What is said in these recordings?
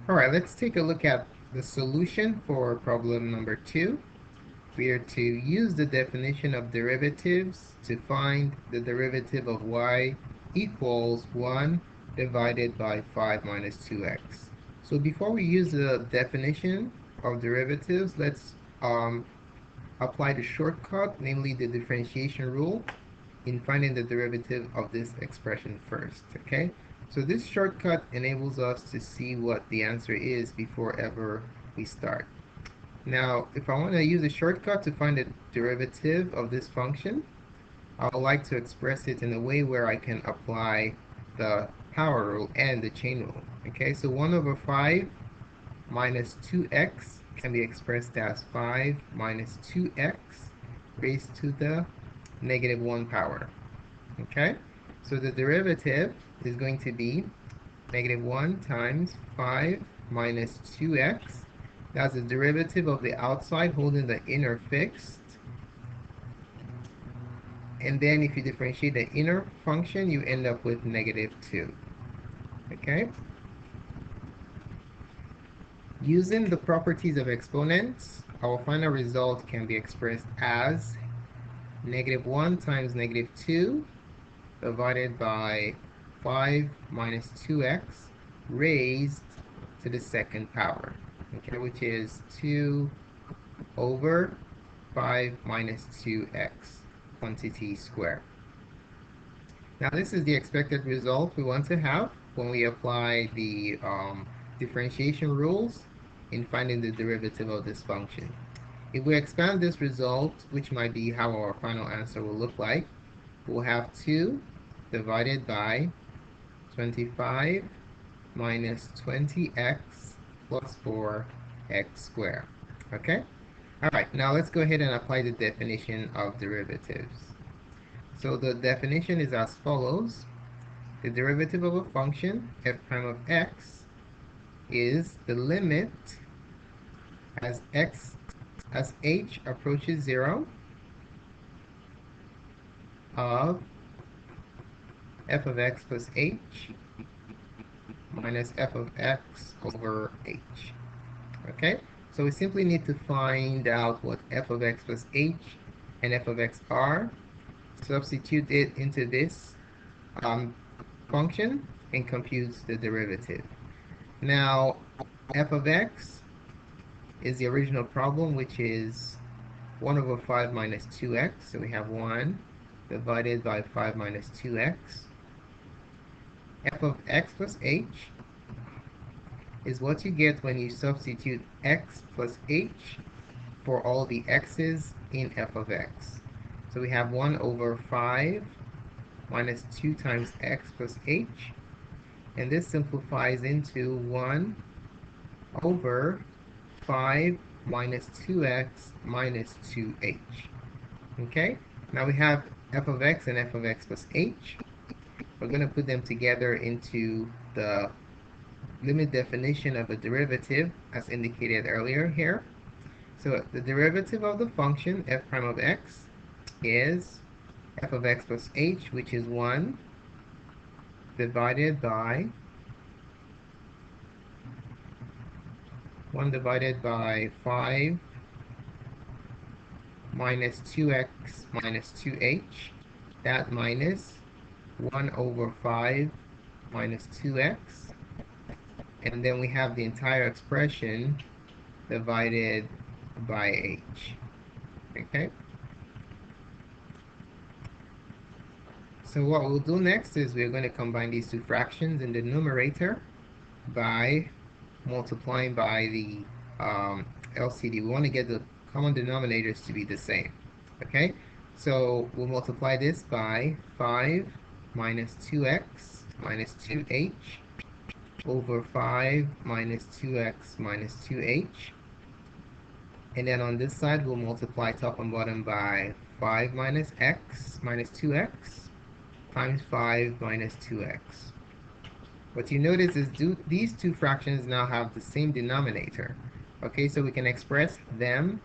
All right, let's take a look at the solution for problem number 2. We are to use the definition of derivatives to find the derivative of y equals 1 divided by 5 minus 2x. So before we use the definition of derivatives, let's apply the shortcut, namely the differentiation rule, in finding the derivative of this expression first, okay? So this shortcut enables us to see what the answer is before ever we start. Now, if I want to use a shortcut to find the derivative of this function, I would like to express it in a way where I can apply the power rule and the chain rule. Okay, so 1 over 5 minus 2x can be expressed as 5 minus 2x raised to the negative 1 power. Okay, so the derivative is going to be negative 1 times 5 minus 2x. That's the derivative of the outside holding the inner fixed. And then if you differentiate the inner function, you end up with negative 2. Okay? Using the properties of exponents, our final result can be expressed as negative 1 times negative 2 divided by 5 minus 2x raised to the second power, okay, which is 2 over 5 minus 2x quantity squared. Now this is the expected result we want to have when we apply the differentiation rules in finding the derivative of this function. If we expand this result, which might be how our final answer will look like, we'll have 2 divided by 25 minus 20x plus 4x squared. Okay? All right, now let's go ahead and apply the definition of derivatives. So the definition is as follows. The derivative of a function, f prime of x, is the limit as h approaches 0 of f of x plus h minus f of x over h. Okay, so we simply need to find out what f of x plus h and f of x are, substitute it into this function, and compute the derivative. Now, f of x is the original problem, which is 1 over 5 minus 2x. So we have 1 divided by 5 minus 2x. F of x plus h is what you get when you substitute x plus h for all the x's in f of x. So we have 1 over 5 minus 2 times x plus h, and this simplifies into 1 over 5 minus 2x minus 2h. Okay, now we have f of x and f of x plus h. We're going to put them together into the limit definition of a derivative as indicated earlier here. So the derivative of the function f prime of x is f of x plus h, which is 1 divided by 5 minus 2x minus 2h, that minus 1 over 5 minus 2x, and then we have the entire expression divided by h. Okay? So what we'll do next is we're going to combine these two fractions in the numerator by multiplying by the LCD. We want to get the common denominators to be the same. Okay? So we'll multiply this by 5 minus 2x minus 2h over 5 minus 2x minus 2h. And then on this side, we'll multiply top and bottom by 5 minus x minus 2x times 5 minus 2x. What you notice is these two fractions now have the same denominator. Okay, so we can express them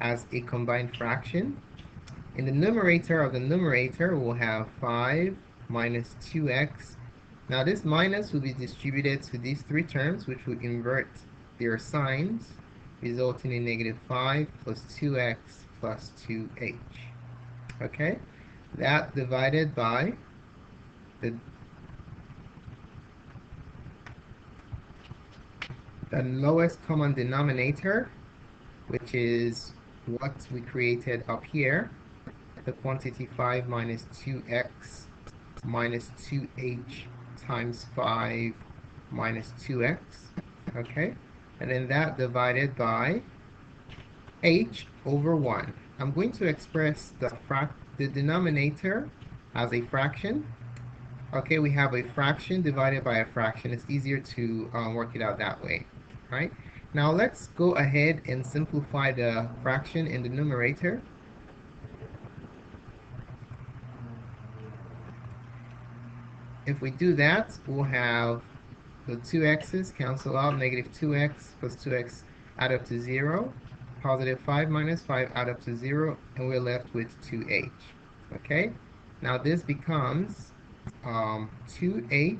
as a combined fraction. In the numerator of the numerator, we'll have 5 minus 2x Now this minus will be distributed to these three terms, which will invert their signs, resulting in negative 5 plus 2x plus 2h. Okay? That divided by the lowest common denominator, which is what we created up here, the quantity 5 minus 2x minus 2h times 5 minus 2x, okay? And then that divided by h over 1. I'm going to express the denominator as a fraction. Okay, we have a fraction divided by a fraction. It's easier to work it out that way, right? Now let's go ahead and simplify the fraction in the numerator. If we do that, we'll have the 2x's cancel out, negative 2x plus 2x add up to 0, positive 5 minus 5 add up to 0, and we're left with 2h. Okay, now this becomes 2h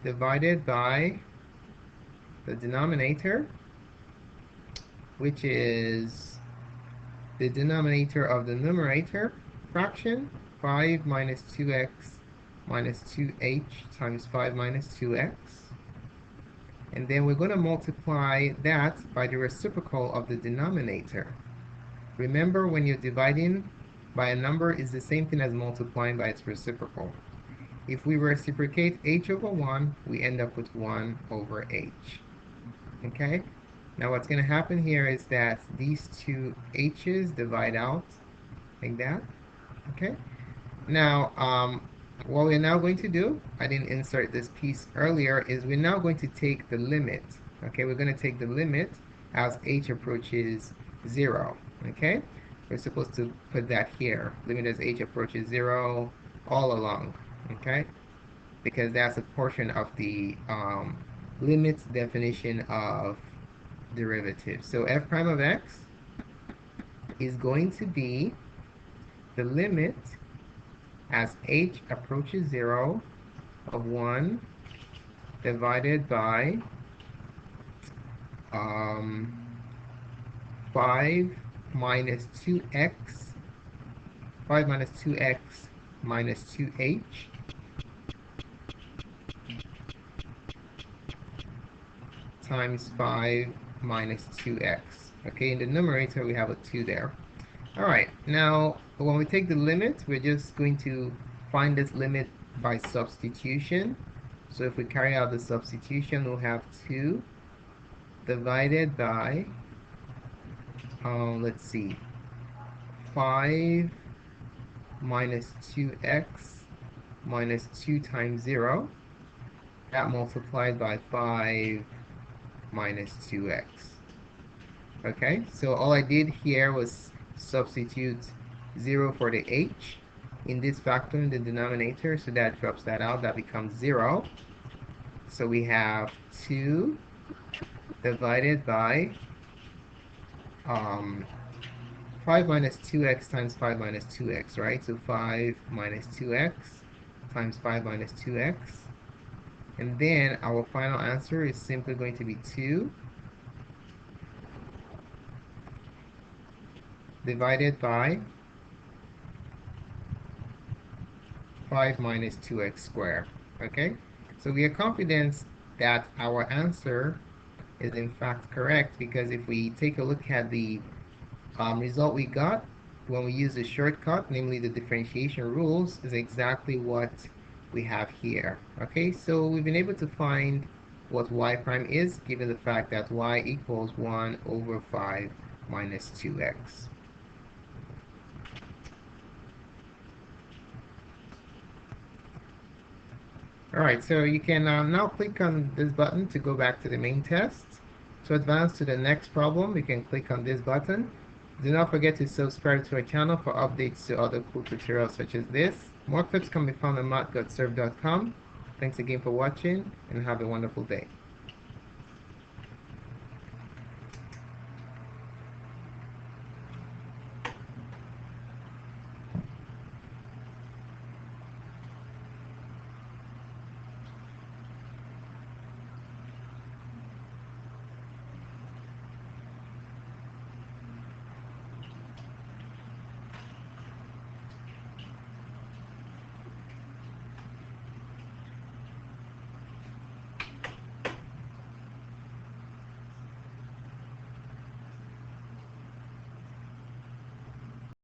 divided by the denominator, which is the denominator of the numerator fraction, 5 minus 2x minus 2h times 5 minus 2x. And then we're going to multiply that by the reciprocal of the denominator. Remember, when you're dividing by a number, it's the same thing as multiplying by its reciprocal. If we reciprocate h over 1, we end up with 1 over h. Okay? Now what's going to happen here is that these two h's divide out like that. Okay? Now, what we're now going to do, I didn't insert this piece earlier, is we're now going to take the limit. Okay, we're going to take the limit as h approaches 0. Okay, we're supposed to put that here. Limit as h approaches 0 all along. Okay, because that's a portion of the limit definition of derivative. So f prime of x is going to be the limit as h approaches 0 of 1 divided by 5 minus 2x, 5 minus 2x minus 2h times 5 minus 2x. Okay, in the numerator we have a 2 there. All right, now when we take the limit, we're just going to find this limit by substitution. So if we carry out the substitution, we'll have 2 divided by, let's see, 5 minus 2x minus 2 times 0. That multiplied by 5 minus 2x. Okay, so all I did here was substitute 0 for the h in this factor in the denominator, so that drops that out. That becomes 0. So we have 2 divided by 5 minus 2x times 5 minus 2x, right? So 5 minus 2x times 5 minus 2x. And then our final answer is simply going to be 2 divided by 5 minus 2x squared. Okay, so we are confident that our answer is in fact correct, because if we take a look at the result we got when we use the shortcut, namely the differentiation rules, is exactly what we have here. Okay, so we've been able to find what y prime is, given the fact that y equals 1 over 5 minus 2x. Alright, so you can now click on this button to go back to the main test. To advance to the next problem, you can click on this button. Do not forget to subscribe to our channel for updates to other cool tutorials such as this. More clips can be found on math.serve.com. Thanks again for watching, and have a wonderful day.